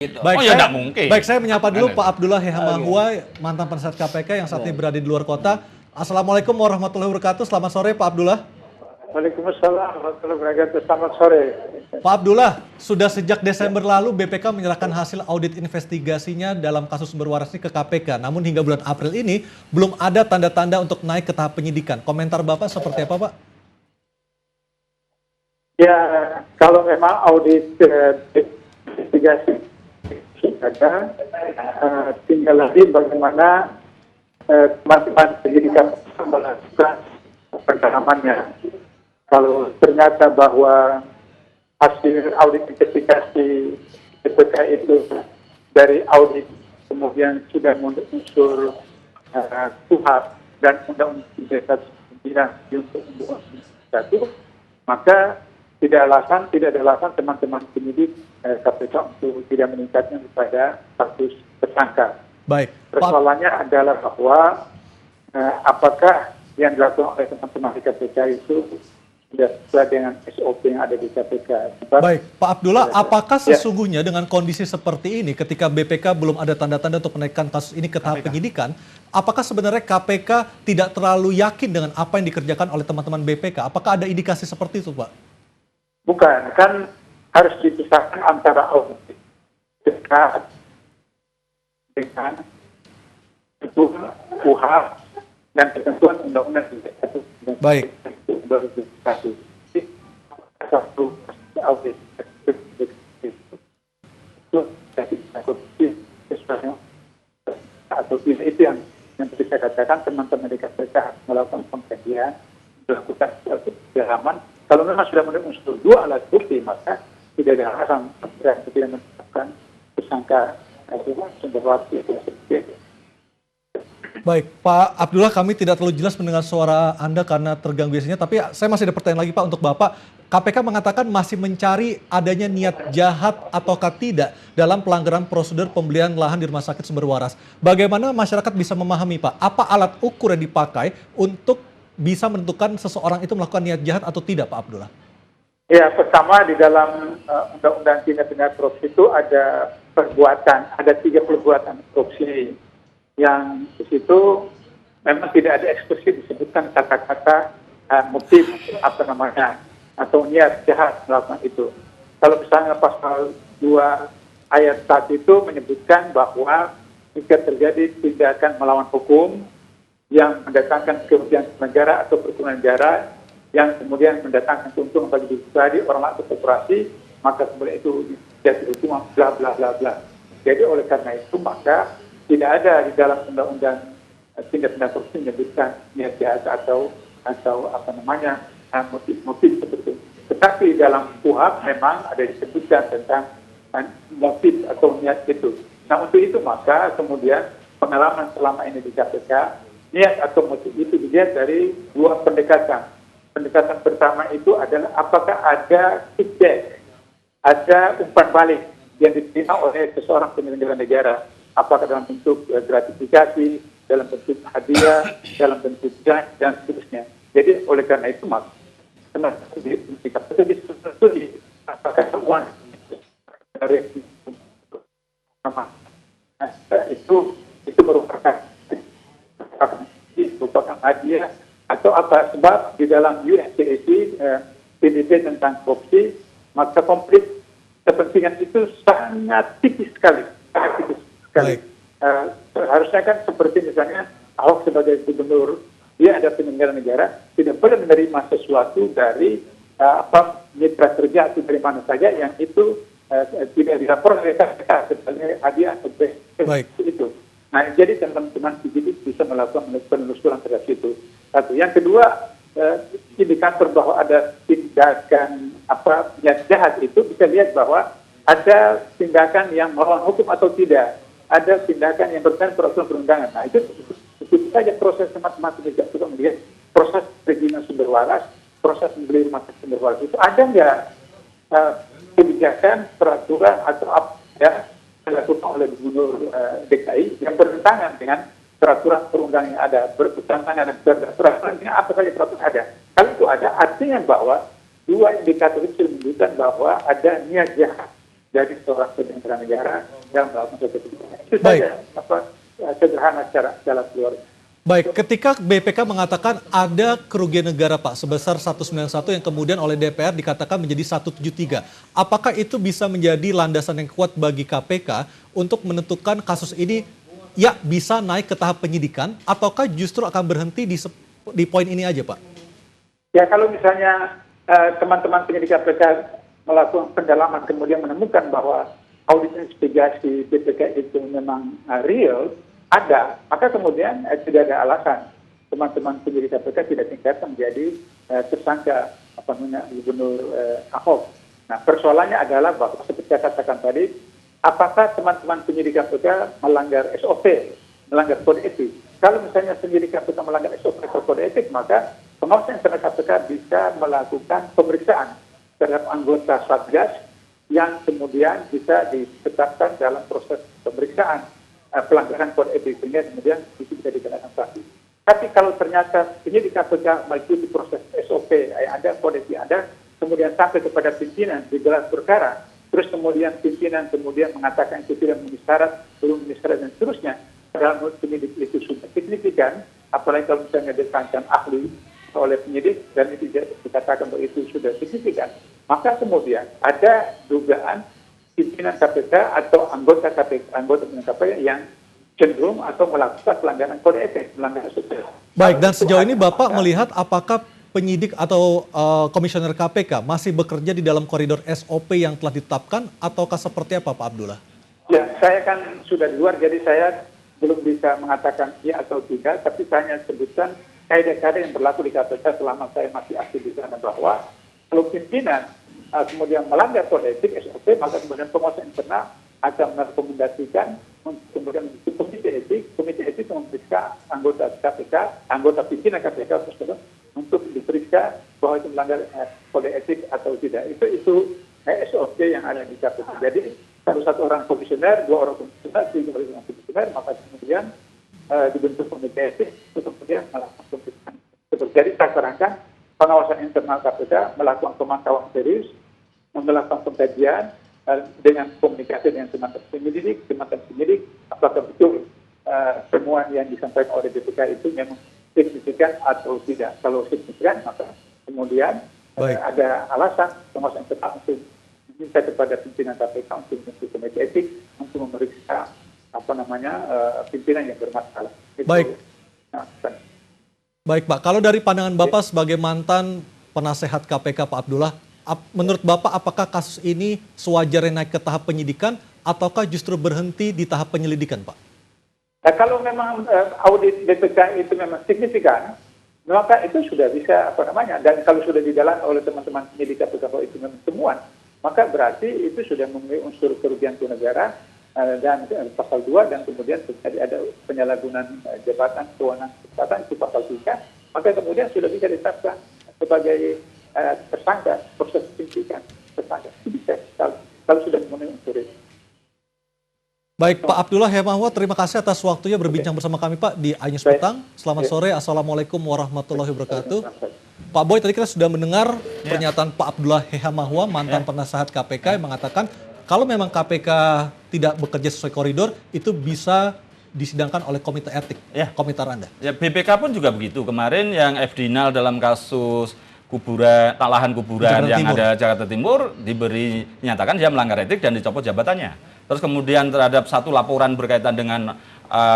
Gitu. Baik, Oh ya tidak mungkin. Baik, saya menyapa dulu Pak Abdullah Hehamahua, mantan penasihat KPK yang saat ini berada di luar kota. Assalamualaikum warahmatullahi wabarakatuh. Selamat sore Pak Abdullah. Waalaikumsalam warahmatullahi wabarakatuh. Selamat sore. Pak Abdullah, sudah sejak Desember lalu BPK menyerahkan hasil audit investigasinya dalam kasus sumber waras ini ke KPK. Namun hingga bulan April ini belum ada tanda-tanda untuk naik ke tahap penyidikan. Komentar Bapak seperti apa, Pak? Ya, kalau memang audit investigasi ada, tinggal lagi bagaimana teman-teman penyidikan melakukan pendalamannya. Kalau ternyata bahwa hasil audit investigasi BPK itu dari audit kemudian sudah unsur KUHP dan Undang-Undang 9 untuk satu, maka tidak ada alasan teman-teman penyidik KPK untuk tidak meningkatnya kepada status tersangka. Baik. Persoalannya adalah bahwa apakah yang dilakukan oleh teman-teman di KPK itu sudah sesuai dengan SOP yang ada di KPK. Baik, Pak Abdullah, apakah sesungguhnya dengan kondisi seperti ini ketika BPK belum ada tanda-tanda untuk menaikkan kasus ini ke tahap penyidikan, apakah sebenarnya KPK tidak terlalu yakin dengan apa yang dikerjakan oleh teman-teman BPK? Apakah ada indikasi seperti itu, Pak? Bukan, kan harus dipisahkan antara audit dekat dengan ketentuan KUHP dan ketentuan Undang-Undang 31. Baik. Satu audit atau tidak, itu yang bisa saya katakan teman-teman di KPK melakukan pengkajian, melakukan pendalaman. Kalau memang sudah menemukan unsur dua alat bukti, maka tidak ada alasan tidak menetapkan tersangka sumber waras itu. Baik, Pak Abdullah, kami tidak terlalu jelas mendengar suara Anda karena terganggu biasanya, tapi saya masih ada pertanyaan lagi Pak untuk Bapak. KPK mengatakan masih mencari adanya niat jahat ataukah tidak dalam pelanggaran prosedur pembelian lahan di Rumah Sakit Sumber Waras. Bagaimana masyarakat bisa memahami, Pak, apa alat ukur yang dipakai untuk bisa menentukan seseorang itu melakukan niat jahat atau tidak, Pak Abdullah? Ya, pertama di dalam Undang-Undang Tindak Pidana Korupsi itu ada perbuatan, ada 3 perbuatan korupsi yang di situ memang tidak ada eksplisit disebutkan kata-kata motif atau niat jahat melakukan itu. Kalau misalnya pasal 2 ayat 1 itu menyebutkan bahwa jika terjadi tindakan melawan hukum yang mendatangkan kerugian negara atau perkebunan negara yang kemudian mendatangkan keuntungan bagi diri pribadi, orang lain atau korporasi, maka kemudian itu jadi hukuman bla bla bla bla. Jadi oleh karena itu maka tidak ada di dalam Undang-Undang Tindak Pidana Korupsi menyebutkan niat jahat atau motif seperti itu. Tetapi dalam KUHP memang ada disebutkan tentang motif atau niat itu. Nah untuk itu maka kemudian pengalaman selama ini di KPK, niat atau motif itu dilihat dari 2 pendekatan. Pendekatan pertama itu adalah apakah ada feedback, ada umpan balik yang diterima oleh seseorang penyelenggara negara. Apakah dalam bentuk gratifikasi, dalam bentuk hadiah, dalam bentuk janji, dan seterusnya. Jadi oleh karena itu mas, apakah uang dari itu merupakan hadiah atau apa, sebab di dalam UNCAC PDP tentang korupsi maka konflik kepentingan itu sangat tipis sekali. Harusnya kan seperti misalnya Ahok sebagai gubernur, dia ada penyelenggara negara, tidak boleh menerima sesuatu dari mitra kerja atau dari mana saja yang itu tidak dilaporkan oleh KPK sebagai hadiah atau itu. Nah, jadi teman-teman penyidik bisa melakukan penelusuran terhadap itu. Satu. Yang kedua, indikator bahwa ada tindakan niat jahat itu bisa lihat bahwa ada tindakan yang melawan hukum atau tidak. Ada tindakan yang berkaitan peraturan perundangan. Nah, itu saja proses teman-teman juga untuk melihat proses perizinan sumber waras, proses membeli rumah sakit sumber waras itu ada nggak kebijakan, peraturan atau apa ya dilakukan oleh Gubernur DKI yang bertentangan dengan peraturan perundang yang ada, bertentangan dengan peraturan yang apa saja peraturan ada. Kalau itu ada, artinya bahwa dua indikator itu menunjukkan bahwa ada niat jahat. jadi seorang penyelenggara negara yang melakukan suatu kebijakan. Itu Baik. saja sederhana secara jalan keluar. Baik, ketika BPK mengatakan ada kerugian negara Pak sebesar 191 yang kemudian oleh DPR dikatakan menjadi 173. Apakah itu bisa menjadi landasan yang kuat bagi KPK untuk menentukan kasus ini ya bisa naik ke tahap penyidikan ataukah justru akan berhenti di poin ini aja Pak? Ya kalau misalnya teman-teman penyidik KPK melakukan pendalaman kemudian menemukan bahwa audit investigasi BPK itu memang real, ada, maka kemudian tidak ada alasan teman-teman penyidik KPK tidak tingkatkan menjadi tersangka Gubernur Ahok. Nah persoalannya adalah bahwa seperti saya katakan tadi, apakah teman-teman penyidik KPK melanggar SOP, melanggar kode etik? Kalau misalnya penyidik KPK melanggar SOP atau kode etik, maka pengawas internal KPK bisa melakukan pemeriksaan terhadap anggota Satgas yang kemudian bisa ditetapkan dalam proses pemeriksaan pelanggaran kode etik, sehingga kemudian itu bisa dikenakan sanksi. Tapi kalau ternyata penyidik KPK mengikuti proses SOP, ada kode etik ada, kemudian sampai kepada pimpinan di gelar perkara, terus kemudian pimpinan kemudian mengatakan itu tidak memenuhi syarat, belum memenuhi syarat dan seterusnya, padahal menurut penyidik itu sudah signifikan, apalagi kalau misalnya ditantang ahli oleh penyidik dan itu dikatakan bahwa itu sudah signifikan, maka kemudian ada dugaan pimpinan KPK atau anggota pimpinan KPK yang cenderung atau melakukan pelanggaran kode etik, melanggar SOP. Baik, dan sejauh ini Bapak melihat apakah penyidik atau komisioner KPK masih bekerja di dalam koridor SOP yang telah ditetapkan ataukah seperti apa Pak Abdullah? Ya, saya kan sudah di luar, jadi saya belum bisa mengatakan ya atau tidak, tapi saya hanya sebutkan kaidah-kaidah yang berlaku di KPK selama saya masih aktif di sana, bahwa kalau pimpinan kemudian melanggar kode etik SOP, maka kemudian pengawas internal akan merekomendasikan untuk kemudian membentuk komite etik memeriksa anggota KPK, anggota pimpinan KPK tersebut untuk diperiksa bahwa itu melanggar kode etik atau tidak. Itu SOP yang ada di KPK. Jadi kalau satu orang komisioner, dua orang komisioner, tiga orang komisioner, maka kemudian dibentuk komite etik untuk kemudian melakukan pemeriksaan. Jadi saya sarankan pengawasan internal KPK melakukan pemantauan serius, melakukan pengkajian dengan komunikasi dengan teman-teman penyidik, apakah betul semua yang disampaikan oleh BPK itu memang signifikan atau tidak. Kalau signifikan, maka kemudian ada alasan pengawasan internal untuk meminta kepada pimpinan KPK untuk membentuk komite etik untuk memeriksa pimpinan yang bermasalah. Baik. Baik Pak, kalau dari pandangan Bapak sebagai mantan penasehat KPK Pak Abdullah, menurut Bapak apakah kasus ini sewajarnya naik ke tahap penyidikan ataukah justru berhenti di tahap penyelidikan Pak? Nah, kalau memang audit BPK itu memang signifikan, maka itu sudah bisa dan kalau sudah dijalankan oleh teman-teman penyidik KPK bahwa itu memang temuan, maka berarti itu sudah memenuhi unsur kerugian negara dan pasal 2 dan kemudian terjadi ada penyalahgunaan jabatan kewenangan itu pasal 3, maka kemudian sudah bisa ditetapkan sebagai tersangka, proses penyidikan tersangka. Itu bisa kalau sudah memenuhi unsur itu. Baik Pak Abdullah Hemahua, terima kasih atas waktunya berbincang bersama kami Pak di iNews Petang. Selamat sore, Assalamualaikum warahmatullahi wabarakatuh. Pak Boy, tadi kita sudah mendengar pernyataan Pak Abdullah Hemahua, mantan penasehat KPK yang mengatakan kalau memang KPK tidak bekerja sesuai koridor, itu bisa disidangkan oleh komite etik. Komentar Anda. Ya, BPK pun juga begitu. Kemarin yang F-Dinal dalam kasus lahan kuburan yang ada Jakarta Timur dinyatakan dia melanggar etik dan dicopot jabatannya. Terus kemudian terhadap satu laporan berkaitan dengan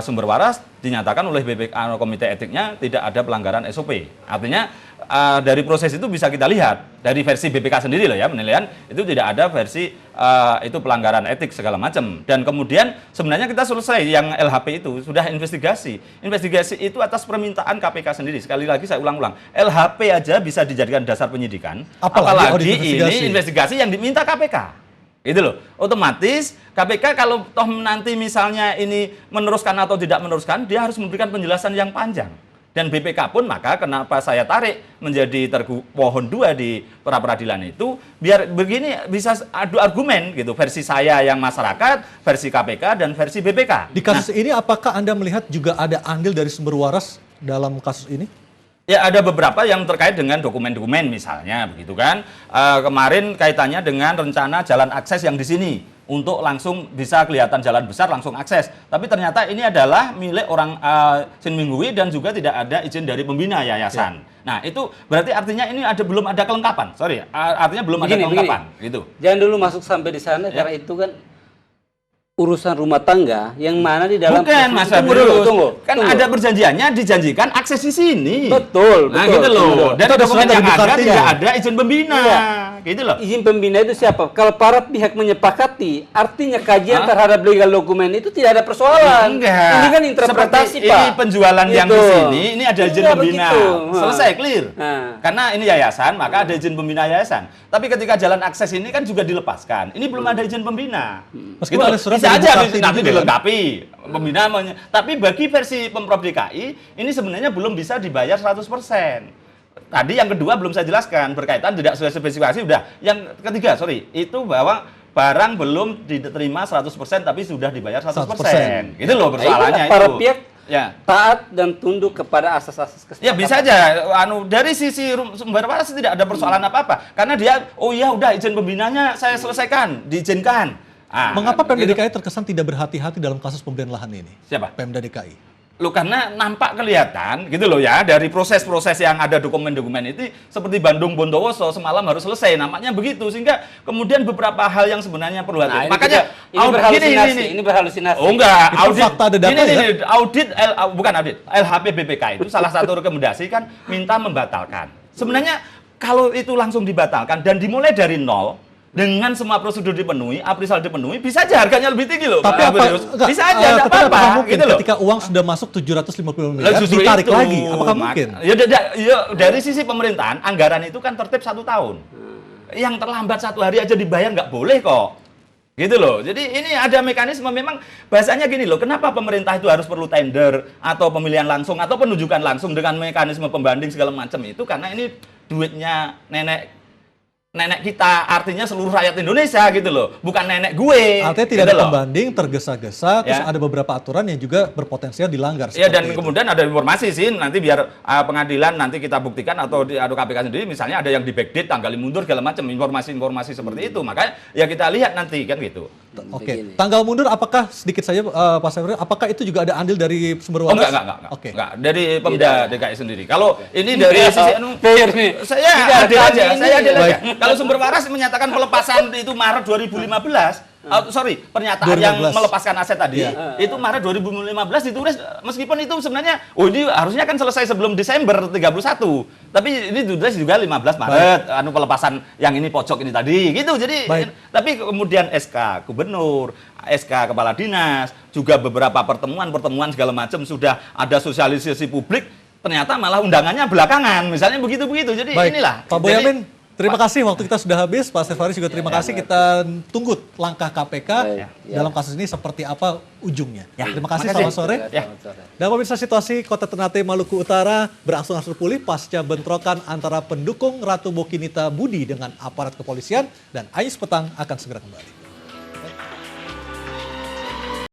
sumber waras dinyatakan oleh BPK komite etiknya tidak ada pelanggaran SOP. Artinya dari proses itu bisa kita lihat dari versi BPK sendiri loh ya, penilaian itu tidak ada versi itu pelanggaran etik segala macam. Dan kemudian sebenarnya kita selesai yang LHP itu sudah investigasi. Investigasi itu atas permintaan KPK sendiri. Sekali lagi saya ulang-ulang, LHP aja bisa dijadikan dasar penyidikan. Apalagi ini investigasi yang diminta KPK. Itu loh, otomatis KPK kalau toh nanti misalnya ini meneruskan atau tidak meneruskan, dia harus memberikan penjelasan yang panjang. Dan BPK pun maka kenapa saya tarik menjadi pohon 2 di pra-peradilan itu, biar begini bisa adu argumen gitu, versi saya yang masyarakat, versi KPK dan versi BPK. Di kasus ini apakah Anda melihat juga ada andil dari sumber waras dalam kasus ini? Ya ada beberapa yang terkait dengan dokumen-dokumen misalnya begitu kan. Kemarin kaitannya dengan rencana jalan akses yang di sini untuk langsung bisa kelihatan jalan besar langsung akses. Tapi ternyata ini adalah milik orang Sin Minggui dan juga tidak ada izin dari pembina yayasan. Nah itu berarti artinya ini belum ada kelengkapan. Sorry, artinya belum ada kelengkapan. Gitu. Jangan dulu masuk sampai di sana karena itu kan urusan rumah tangga yang mana di dalam bukan Mas Fabrius, kan ada perjanjiannya dijanjikan akses di sini. Betul, nah betul. gitu loh. Dan itu dokumen yang ada buktinya. tidak ada izin pembina, gitu loh. Izin pembina itu siapa? Kalau para pihak menyepakati, artinya kajian terhadap legal dokumen itu tidak ada persoalan. Enggak. Ini kan interpretasi, seperti Pak. ini penjualan yang di Gitu. sini, ini ada izin Enggak pembina. begitu. Selesai, clear. Karena ini yayasan, maka ada izin pembina yayasan. Tapi ketika jalan akses ini kan juga dilepaskan. Ini belum ada izin pembina. Meskipun ada surat bisa dari aja Bupati nanti juga, dilengkapi pembina. Tapi bagi versi Pemprov DKI, ini sebenarnya belum bisa dibayar 100%. Tadi yang kedua belum saya jelaskan, berkaitan tidak sesuai spesifikasi, udah. Yang ketiga, itu bahwa barang belum diterima 100% tapi sudah dibayar 100%. Gitu loh persoalannya itu. Para pihak taat dan tunduk kepada asas-asas kesepakatan. Ya bisa aja, dari sisi sumber waras tidak ada persoalan apa-apa. Karena dia, oh iya udah izin pembinanya saya selesaikan, diizinkan. Mengapa Pemda DKI terkesan tidak berhati-hati dalam kasus pemberian lahan ini? Siapa? Pemda DKI. Loh karena nampak kelihatan gitu loh ya dari proses-proses yang ada dokumen-dokumen itu seperti Bandung Bondowoso semalam harus selesai nampaknya begitu sehingga kemudian beberapa hal yang sebenarnya perlu hati. Makanya ini berhalusinasi. Oh enggak, itu fakta ada data bukan audit LHP BPK itu salah satu rekomendasi kan minta membatalkan. Sebenarnya kalau itu langsung dibatalkan dan dimulai dari nol dengan semua prosedur dipenuhi, appraisal dipenuhi, bisa aja harganya lebih tinggi loh. Tapi bisa aja, tidak apa-apa. Gitu loh. Ketika uang sudah masuk 750 miliar, ditarik lagi, apakah mungkin? Ya, dari sisi pemerintahan, anggaran itu kan tertib 1 tahun. Yang terlambat 1 hari aja dibayar nggak boleh kok. Gitu loh. Jadi ini ada mekanisme memang bahasanya gini loh. Kenapa pemerintah itu harus perlu tender atau pemilihan langsung atau penunjukan langsung dengan mekanisme pembanding segala macam itu karena ini duitnya nenek kita, artinya seluruh rakyat Indonesia gitu loh, bukan nenek gue. Artinya tidak ada pembanding, tergesa-gesa, terus ada beberapa aturan yang juga berpotensial dilanggar. Iya, dan kemudian ada informasi sih, nanti biar pengadilan nanti kita buktikan atau KPK sendiri, misalnya ada yang di backdate, tanggal mundur, segala macam, informasi-informasi seperti itu. Makanya ya kita lihat nanti kan gitu. Oke, tanggal mundur apakah sedikit saja Pak Saiful, apakah itu juga ada andil dari sumber waras? Enggak, dari Pemda DKI sendiri. Kalau ini dari sisi saya adil aja. Kalau sumber waras menyatakan pelepasan itu Maret 2015, pernyataan yang melepaskan aset tadi, itu Maret 2015 ditulis, meskipun itu sebenarnya, ini harusnya kan selesai sebelum Desember 31, tapi ini ditulis juga 15 Maret, pelepasan yang ini pojok ini tadi, gitu. Jadi, tapi kemudian SK Gubernur, SK Kepala Dinas, juga beberapa pertemuan segala macam sudah ada sosialisasi publik, ternyata malah undangannya belakangan, misalnya begitu-begitu. Jadi inilah. Pak Boyamin, terima kasih, waktu kita sudah habis. Pak Saiful juga terima kasih. Kita tunggu langkah KPK dalam kasus ini seperti apa ujungnya. Terima kasih, selamat sore. Dan pemirsa, situasi Kota Ternate, Maluku Utara berangsur-angsur pulih pasca bentrokan antara pendukung Ratu Bokinita Budi dengan aparat kepolisian, dan Ais Petang akan segera kembali.